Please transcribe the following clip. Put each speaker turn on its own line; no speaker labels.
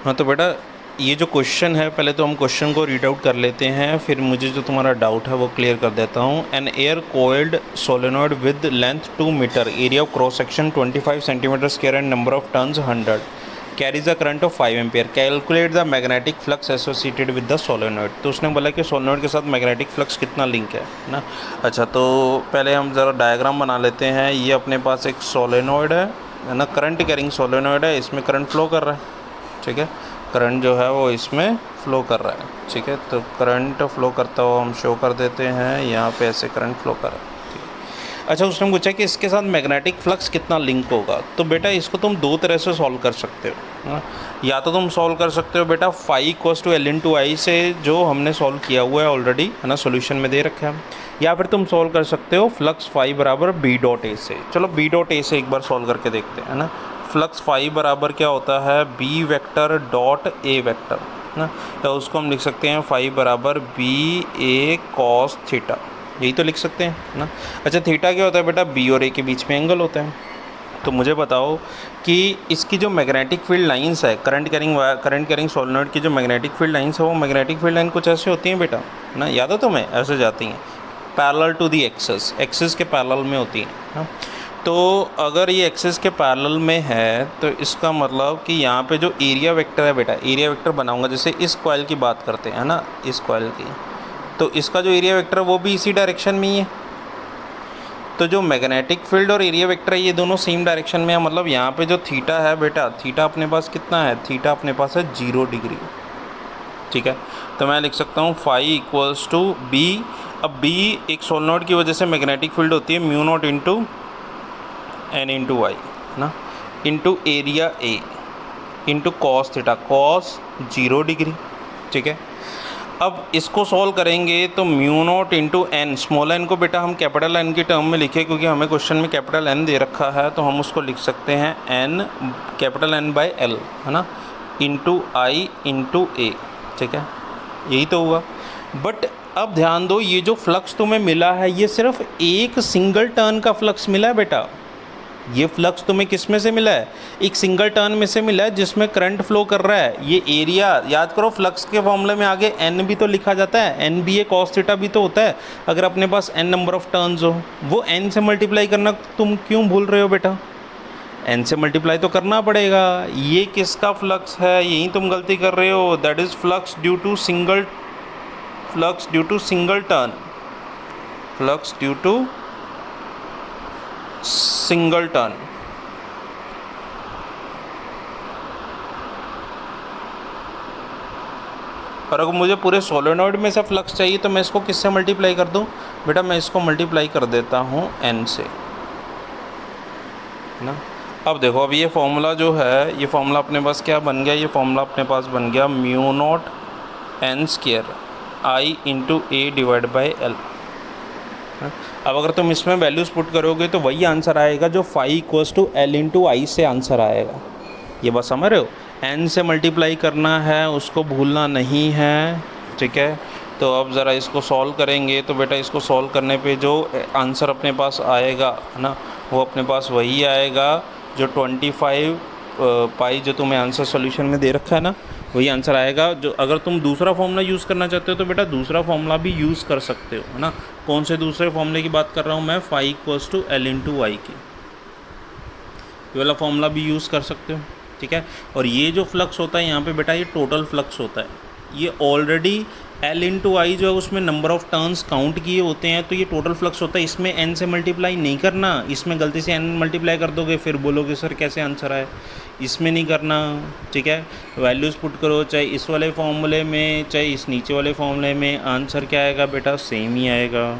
हाँ तो बेटा ये जो क्वेश्चन है, पहले तो हम क्वेश्चन को रीड आउट कर लेते हैं, फिर मुझे जो तुम्हारा डाउट है वो क्लियर कर देता हूँ। An air coiled solenoid with length 2 metre, area of cross section 25 centimetre square and number of turns 100, carries a current of 5 ampere, calculate the magnetic flux associated with the solenoid. तो उसने बोला कि solenoid के साथ magnetic flux कितना link है ना। अच्छा तो पहले हम ज़रा डायग्राम बना लेते हैं। ये अपने पास एक सोलेनॉइड है ना, करंट कैरिंग सोलेनॉइड है, इसमें करंट फ्लो कर रहा है। ठीक है, करंट जो है वो इसमें फ़्लो कर रहा है। ठीक है, तो करंट फ़्लो करता हुआ हम शो कर देते हैं, यहाँ पे ऐसे करंट फ़्लो कर रहा है। अच्छा उसने पूछा कि इसके साथ मैग्नेटिक फ्लक्स कितना लिंक होगा। तो बेटा इसको तुम दो तरह से सॉल्व कर सकते हो। या तो तुम सॉल्व कर सकते हो बेटा फाई इक्वल्स टू L/I से, जो हमने सॉल्व किया हुआ है ऑलरेडी, है ना, सॉल्यूशन में दे रखा है। या फिर तुम सॉल्व कर सकते हो फ्लक्स फाई बराबर B.A से। चलो B.A से एक बार सॉल्व करके देखते हैं ना। फ्लक्स फाई बराबर क्या होता है, B vector dot A vector ना, या उसको हम लिख सकते हैं फाई बराबर BA cos थीटा, यही तो लिख सकते हैं ना। अच्छा थीटा क्या होता है बेटा, B और A के बीच में एंगल होता है। तो मुझे बताओ कि इसकी जो मैग्नेटिक फील्ड लाइंस है, करंट कैरिंग सोलेनॉइड की जो मैग्नेटिक फील्ड लाइंस है, वो मैग्नेटिक फील्ड लाइन कुछ ऐसे होती हैं बेटा ना, याद है तुम्हें, ऐसे जाती हैं पैरेलल टू दी एक्सिस के पैरेलल में होती हैं ना। तो अगर ये एक्सिस के पैरेलल में है तो इसका मतलब कि यहाँ पे जो एरिया वेक्टर है बेटा, एरिया वेक्टर बनाऊंगा, जैसे इस कॉइल की बात करते हैं ना, इस कॉइल की, तो इसका जो एरिया वेक्टर है वो भी इसी डायरेक्शन में ही है। तो जो मैग्नेटिक फील्ड और एरिया वेक्टर है ये दोनों सेम डायरेक्शन में है। मतलब यहाँ पे जो थीटा है बेटा, थीटा अपने पास कितना है, थीटा अपने पास है 0 डिग्री। ठीक है, तो मैं लिख सकता हूँ फाई इक्वल्स टू B। अब B एक सोलेनॉइड की वजह से मैग्नेटिक फील्ड होती है μ0 इंटू N/I ना, into area A into cos theta, cos 0 degree. ठीक है, अब इसको सॉल्व करेंगे तो μ0 इंटू N, स्मॉल n को बेटा हम कैपिटल N की टर्म में लिखे, क्योंकि हमें क्वेश्चन में कैपिटल N दे रखा है, तो हम उसको लिख सकते हैं N capital N by L, है ना, इंटू I इंटू A। ठीक है, यही तो हुआ। बट अब ध्यान दो, ये जो फ्लक्स तुम्हें मिला है ये सिर्फ एक सिंगल टर्न का फ्लक्स मिला है बेटा। ये फ्लक्स तुम्हें किस में से मिला है, एक सिंगल टर्न में से मिला है जिसमें करंट फ्लो कर रहा है। ये एरिया याद करो, फ्लक्स के फॉर्मूले में आगे N भी तो लिखा जाता है, NBA cos थीटा भी तो होता है। अगर अपने पास N नंबर ऑफ टर्न्स हो, वो N से मल्टीप्लाई करना तुम क्यों भूल रहे हो बेटा, N से मल्टीप्लाई तो करना पड़ेगा। ये किसका फ्लक्स है, यही तुम गलती कर रहे हो। That is flux due to single turn, flux due to single turn. और अगर मुझे पूरे सोलेनॉइड में से फ्लक्स चाहिए तो मैं इसको किससे मल्टीप्लाई कर दूं बेटा, मैं इसको मल्टीप्लाई कर देता हूं N से ना। अब देखो, अब ये फॉर्मूला जो है, ये फॉर्मूला अपने पास क्या बन गया, ये फॉर्मूला अपने पास बन गया μ0 N² I into A divide by L। अब अगर तुम इसमें वैल्यूज़ पुट करोगे तो वही आंसर आएगा जो फाई इक्वल्स टू L/I से आंसर आएगा। ये बात समझ रहे हो, N से मल्टीप्लाई करना है, उसको भूलना नहीं है। ठीक है, तो अब ज़रा इसको सॉल्व करेंगे तो बेटा इसको सॉल्व करने पे जो आंसर अपने पास आएगा है ना, वो अपने पास वही आएगा जो 25 पाई जो तुम्हें आंसर सॉल्यूशन में दे रखा है ना, वही आंसर आएगा। जो अगर तुम दूसरा फॉर्मूला यूज़ करना चाहते हो तो बेटा दूसरा फॉर्मूला भी यूज़ कर सकते हो, है ना। कौन से दूसरे फॉर्मूले की बात कर रहा हूँ मैं, फाई इक्वल्स टू L/I की, ये वाला फॉर्मूला भी यूज़ कर सकते हो। ठीक है, और ये जो फ्लक्स होता है यहाँ पे बेटा, ये टोटल फ्लक्स होता है। ये ऑलरेडी L/I जो है उसमें नंबर ऑफ़ टर्न्स काउंट किए होते हैं, तो ये टोटल फ्लक्स होता है। इसमें N से मल्टीप्लाई नहीं करना, इसमें गलती से N मल्टीप्लाई कर दोगे फिर बोलोगे सर कैसे आंसर आए, इसमें नहीं करना। ठीक है, वैल्यूज़ पुट करो, चाहे इस वाले फॉर्मूले में चाहे इस नीचे वाले फॉर्मूले में, आंसर क्या आएगा बेटा, सेम ही आएगा।